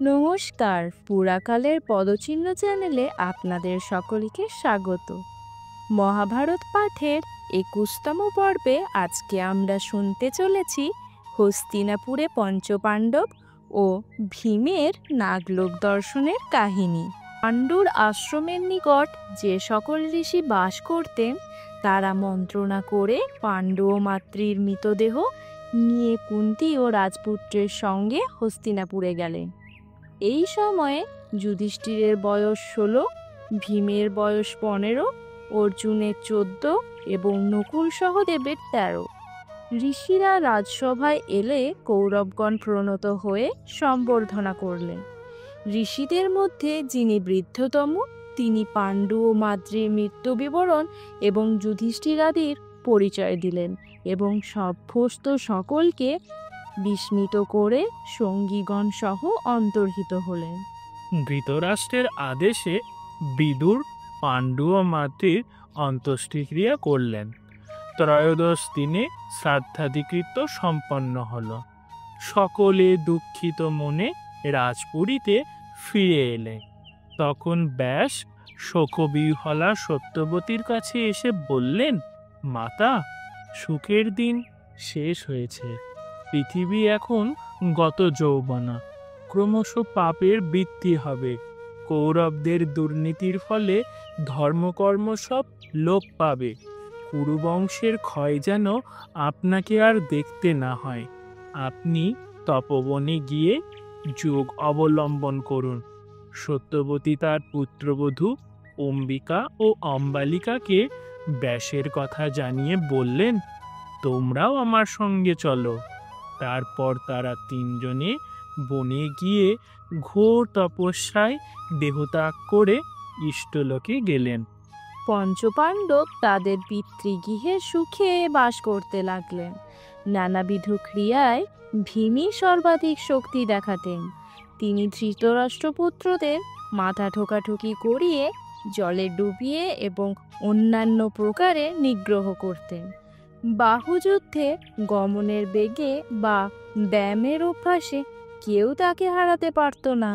নমস্কার, পুরাকালের পদচিহ্ন চ্যানেলে আপনাদের সকলকে স্বাগত। মহাভারত পাঠের ২১তম পর্বে আজকে আমরা শুনতে চলেছি হস্তিনাপুরে পঞ্চপাণ্ডব ও ভীমের নাগলোক দর্শনের কাহিনী। পাণ্ডুর আশ্রমের নিকট যে সকল ঋষি বাস করতেন তারা মন্ত্রণা করে পাণ্ডু ও মাতৃর মৃতদেহ নিয়ে কুন্তী ও রাজপুত্রের সঙ্গে হস্তিনাপুরে গেলেন। এই সময়ে যুধিষ্ঠিরের বয়স ১৬, ভীমের বয়স ১৫, অর্জুনের ১৪ এবং নকুল সহদেবের ১৩। ঋষিরা রাজসভায় এলে কৌরবগণ প্রণত হয়ে সম্বর্ধনা করলেন। ঋষিদের মধ্যে যিনি বৃদ্ধতম তিনি পাণ্ডু ও মাদ্রির মৃত্যু বিবরণ এবং যুধিষ্ঠিরাদির পরিচয় দিলেন এবং সভ্যস্ত সকলকে বিস্মিত করে সঙ্গীগণ সহ অন্তর্হিত হলেন। ধৃতরাষ্ট্রের আদেশে বিদুর পাণ্ডু ও মাতৃর অন্ত্যেষ্টিক্রিয়া করলেন। ত্রয়োদশ দিনে শ্রাদ্ধাদিকৃত্য সম্পন্ন হল। সকলে দুঃখিত মনে রাজপুরীতে ফিরে এলে। তখন ব্যাস শোকবিহ্বলা সত্যবতীর কাছে এসে বললেন, মাতা, সুখের দিন শেষ হয়েছে। পৃথিবী এখন গত যৌবনা, ক্রমশ পাপের বৃদ্ধি হবে। কৌরবদের দুর্নীতির ফলে ধর্মকর্ম সব লোপ পাবে। কুরুবংশের ক্ষয় যেন আপনাকে আর দেখতে না হয়। আপনি তপবনে গিয়ে যোগ অবলম্বন করুন। সত্যবতী তার পুত্রবধূ অম্বিকা ও অম্বালিকাকে ব্যাসের কথা জানিয়ে বললেন, তোমরাও আমার সঙ্গে চলো। তারপর তারা তিনজনে বনে গিয়ে ঘোর তপস্যায় দেহত্যাগ করে ইষ্টলোকে গেলেন। পঞ্চপাণ্ডব তাদের পিতৃগৃহে সুখে বাস করতে লাগলেন। নানাবিধ ক্রিয়ায় ভীমই সর্বাধিক শক্তি দেখাতেন। তিনি ধৃতরাষ্ট্রপুত্রদের মাথা ঠোকাঠুকি করিয়ে জলে ডুবিয়ে এবং অন্যান্য প্রকারে নিগ্রহ করতেন। বাহুযুদ্ধে গমনের বেগে বা ব্যায়ামের অভ্যাসে কেউ তাকে হারাতে পারত না।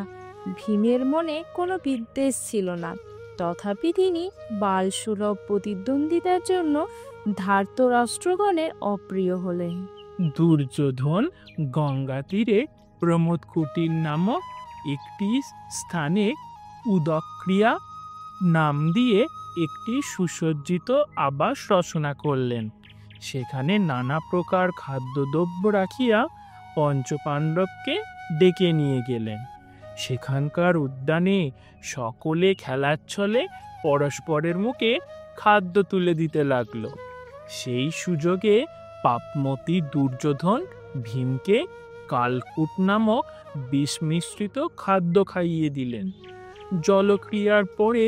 ভীমের মনে কোনো বিদ্বেষ ছিল না, তথাপি তিনি বালসুলভ প্রতিদ্বন্দ্বিতার জন্য ধার্তরাষ্ট্রগণের অপ্রিয় হলেন। দুর্যোধন গঙ্গা তীরে প্রমোদ কুটির নামক একটি স্থানে উদক্রিয়া নাম দিয়ে একটি সুসজ্জিত আবাস রচনা করলেন। সেখানে নানা প্রকার খাদ্যদ্রব্য রাখিয়া পঞ্চপাণ্ডবকে ডেকে নিয়ে গেলেন। সেখানকার উদ্যানে সকলে খেলার ছলে পরস্পরের মুখে খাদ্য তুলে দিতে লাগল। সেই সুযোগে পাপমতি দুর্যোধন ভীমকে কালকূট নামক বিষ মিশ্রিত খাদ্য খাইয়ে দিলেন। জলক্রিয়ার পরে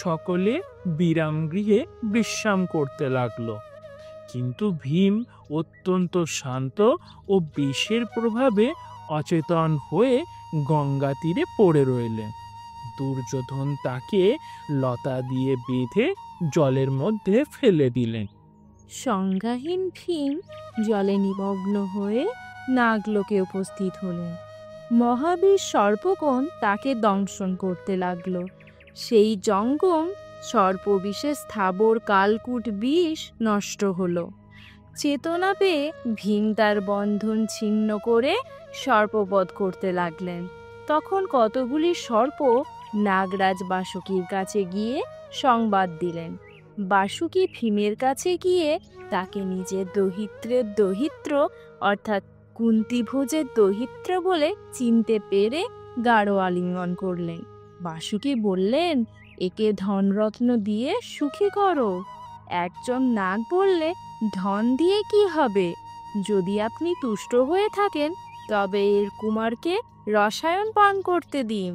সকলে বিরাম গৃহে বিশ্রাম করতে লাগলো। কিন্তু ভীম অত্যন্ত শান্ত ও বিষের প্রভাবে অচেতন হয়ে গঙ্গা তীরে পড়ে রইলেন। দুর্যোধন তাকে লতা দিয়ে বেঁধে জলের মধ্যে ফেলে দিলেন। সংজ্ঞাহীন ভীম জলে নিমগ্ন হয়ে নাগলোকে উপস্থিত হলেন। মহাবীর সর্পগণ তাকে দংশন করতে লাগল। সেই জঙ্গম সর্পবিষে স্থাবর কালকূট বিষ নষ্ট হলো। চেতনা পেয়ে ভীম তার বন্ধন ছিন্ন করে সর্পবধ করতে লাগলেন। তখন কতগুলি সর্প নাগরাজ বাসুকীর কাছে গিয়ে সংবাদ দিলেন। বাসুকী ভীমের কাছে গিয়ে তাকে নিজের দহিত্রের দহিত্র অর্থাৎ কুন্তিভোজের দহিত্র বলে চিনতে পেরে গাঢ় আলিঙ্গন করলেন। বাসুকী বললেন, একে ধনরত্ন দিয়ে সুখী করো। একজন নাগ বললে, ধন দিয়ে কি হবে? যদি আপনি তুষ্ট হয়ে থাকেন তবে এর কুমারকে রসায়ন পান করতে দিন।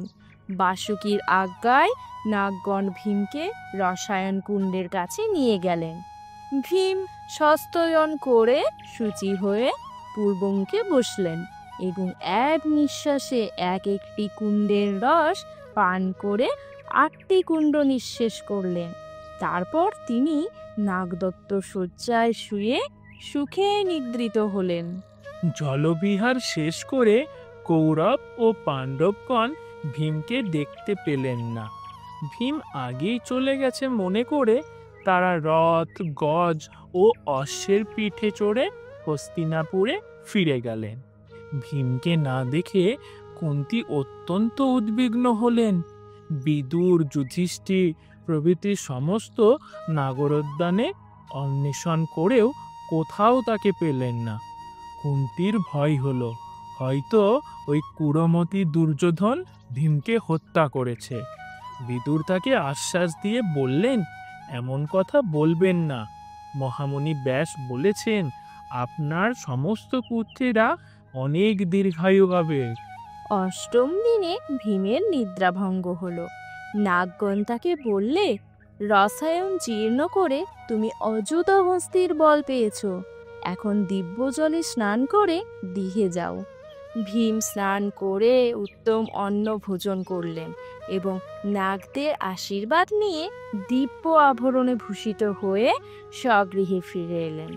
বাসুকীর আজ্ঞায় নাগগণ ভীমকে রসায়ন কুণ্ডের কাছে নিয়ে গেলেন। ভীম সস্তয়ন করে শুচি হয়ে পূর্বমুখে বসলেন এবং এক নিঃশ্বাসে এক একটি কুণ্ডের রস পান করে ৮টি কুণ্ড নিঃশেষ করলেন। তারপর তিনি নাগদত্ত শয্যায় শুয়ে সুখে নিদ্রিত হলেন। জলবিহার শেষ করে কৌরব ও পাণ্ডবগণ ভীমকে দেখতে পেলেন না। ভীম আগেই চলে গেছে মনে করে তারা রথ গজ ও অশ্বের পিঠে চড়ে হস্তিনাপুরে ফিরে গেলেন। ভীমকে না দেখে কুন্তী অত্যন্ত উদ্বিগ্ন হলেন। বিদুর, যুধিষ্ঠির প্রভৃতি সমস্ত নাগরোদ্যানে অন্বেষণ করেও কোথাও তাকে পেলেন না। কুন্তীর ভয় হলো, হয়তো ওই কুড়মতি দুর্যোধন ভীমকে হত্যা করেছে। বিদুর তাকে আশ্বাস দিয়ে বললেন, এমন কথা বলবেন না। মহামুনি ব্যাস বলেছেন, আপনার সমস্ত পুত্রেরা অনেক দীর্ঘায়ু হবে। অষ্টম দিনে ভীমের নিদ্রাভঙ্গ হলো। নাগগণ তাকে বললে, রসায়ন জীর্ণ করে তুমি অযুত হস্তির বল পেয়েছ, এখন দিব্য জলে স্নান করে দিহে যাও। ভীম স্নান করে উত্তম অন্ন ভোজন করলেন এবং নাগদের আশীর্বাদ নিয়ে দিব্য আভরণে ভূষিত হয়ে স্বগৃহে ফিরে এলেন।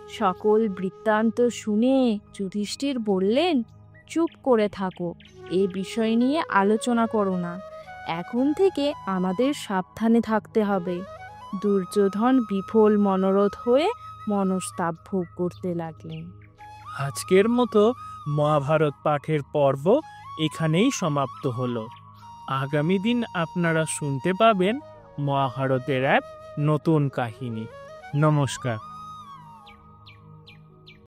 সকল বৃত্তান্ত শুনে যুধিষ্ঠির বললেন, চুপ করে থাকো, এ বিষয় নিয়ে আলোচনা করো না। এখন থেকে আমাদের সাবধানে থাকতে হবে। দুর্যোধন বিফল মনোরথ হয়ে মনস্তাপ ভোগ করতে লাগলেন। আজকের মতো মহাভারত পাঠের পর্ব এখানেই সমাপ্ত হলো। আগামী দিন আপনারা শুনতে পাবেন মহাভারতের এক নতুন কাহিনী। নমস্কার।